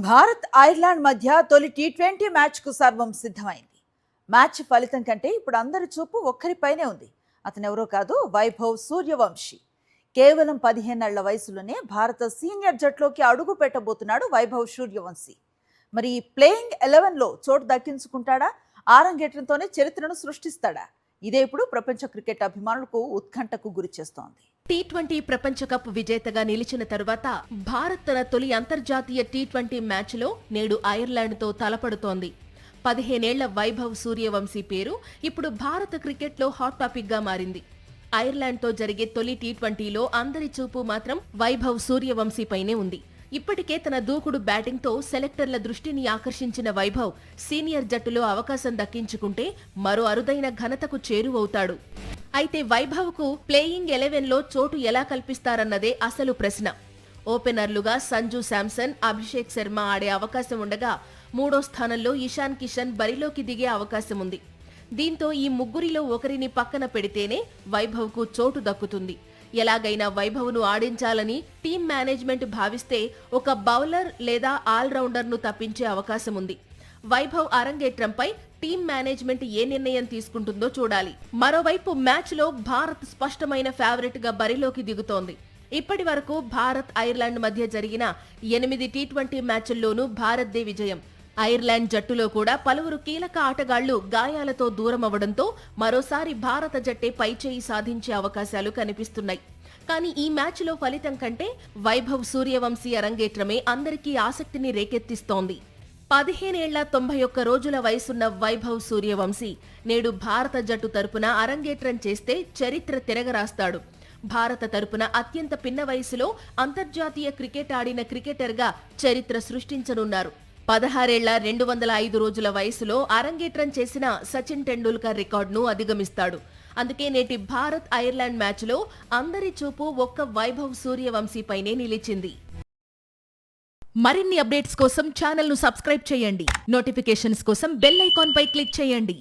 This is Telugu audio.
భారత్ ఐర్లాండ్ మధ్య తొలి టీ20 మ్యాచ్కు సర్వం సిద్ధమైంది. మ్యాచ్ ఫలితం కంటే ఇప్పుడు అందరి చూపు ఒక్కరిపైనే ఉంది. అతనెవరో కాదు, వైభవ్ సూర్యవంశీ. కేవలం 15 ఏళ్ల వయసులోనే భారత సీనియర్ జట్లోకి అడుగు పెట్టబోతున్నాడు వైభవ్ సూర్యవంశీ. మరి ప్లేయింగ్ 11లో చోటు దక్కించుకుంటాడా? ఆరంగేట్రంతోనే చరిత్రను సృష్టిస్తాడా? ఇదే ఇప్పుడు ప్రపంచ క్రికెట్ అభిమానులకు ఉత్కంఠకు గురిచేస్తోంది. టీ20 ప్రపంచ కప్ విజేతగా నిలిచిన తరువాత భారత్ తన తొలి అంతర్జాతీయ టీ20 మ్యాచ్లో నేడు ఐర్లాండ్తో తలపడుతోంది. 15 ఏళ్ల వైభవ్ సూర్యవంశీ పేరు ఇప్పుడు భారత క్రికెట్లో హాట్ టాపిక్ గా మారింది. ఐర్లాండ్తో జరిగే తొలి టీ20లో అందరి చూపు మాత్రం వైభవ్ సూర్యవంశీపైనే ఉంది. ఇప్పటికే తన దూకుడు బ్యాటింగ్తో సెలెక్టర్ల దృష్టిని ఆకర్షించిన వైభవ్ సీనియర్ జట్టులో అవకాశం దక్కించుకుంటే మరో అరుదైన ఘనతకు చేరువవుతాడు. అయితే వైభవ్కు ప్లేయింగ్ 11లో చోటు ఎలా కల్పిస్తారన్నదే అసలు ప్రశ్న. ఓపెనర్లుగా సంజు శాంసన్, అభిషేక్ శర్మ ఆడే అవకాశం ఉండగా మూడో స్థానంలో ఇషాన్ కిషన్ బరిలోకి దిగే అవకాశం ఉంది. దీంతో ఈ ముగ్గురిలో ఒకరిని పక్కన పెడితేనే వైభవ్కు చోటు దక్కుతుంది. ఎలాగైనా వైభవ్ను ఆడించాలని టీం మేనేజ్మెంట్ భావిస్తే ఒక బౌలర్ లేదా ఆల్రౌండర్ను తప్పించే అవకాశం ఉంది. వైభవ్ అరంగేట్రంపై టీం మేనేజ్మెంట్ ఏ నిర్ణయం తీసుకుంటుందో చూడాలి. మరోవైపు మ్యాచ్లో భారత్ స్పష్టమైన ఫేవరెట్ గా బరిలోకి దిగుతోంది. ఇప్పటి వరకు భారత్ ఐర్లాండ్ మధ్య జరిగిన 8 టీ20 మ్యాచ్ల్లోనూ భారత్దే విజయం. ఐర్లాండ్ జట్టులో కూడా పలువురు కీలక ఆటగాళ్లు గాయాలతో దూరమవడంతో మరోసారి భారత జట్టే పైచేయి సాధించే అవకాశాలు కనిపిస్తున్నాయి. కానీ ఈ మ్యాచ్లో ఫలితం కంటే వైభవ్ సూర్యవంశీ అరంగేట్రమే అందరికీ ఆసక్తిని రేకెత్తిస్తోంది. 15 ఏళ్ల 91 రోజుల వయసున్న వైభవ్ సూర్యవంశీ నేడు భారత జట్టు తరపున అరంగేట్రం చేస్తే చరిత్ర తిరగరాస్తాడు. భారత తరపున అత్యంత పిన్న వయసులో అంతర్జాతీయ క్రికెట్ ఆడిన క్రికెటర్గా చరిత్ర సృష్టించనున్నారు. 16 ఏళ్ల 205 రోజుల వయసులో అరంగేట్రం చేసిన సచిన్ టెండూల్కర్ రికార్డును అధిగమిస్తాడు. అందుకే నేటి భారత్ ఐర్లాండ్ మ్యాచ్లో అందరి చూపు ఒక్క వైభవ్ సూర్యవంశీపైనే నిలిచింది. మరిన్ని అప్డేట్స్ కోసం ఛానల్ను సబ్స్క్రైబ్ చేయండి. నోటిఫికేషన్స్ కోసం బెల్ ఐకాన్ పై క్లిక్ చేయండి.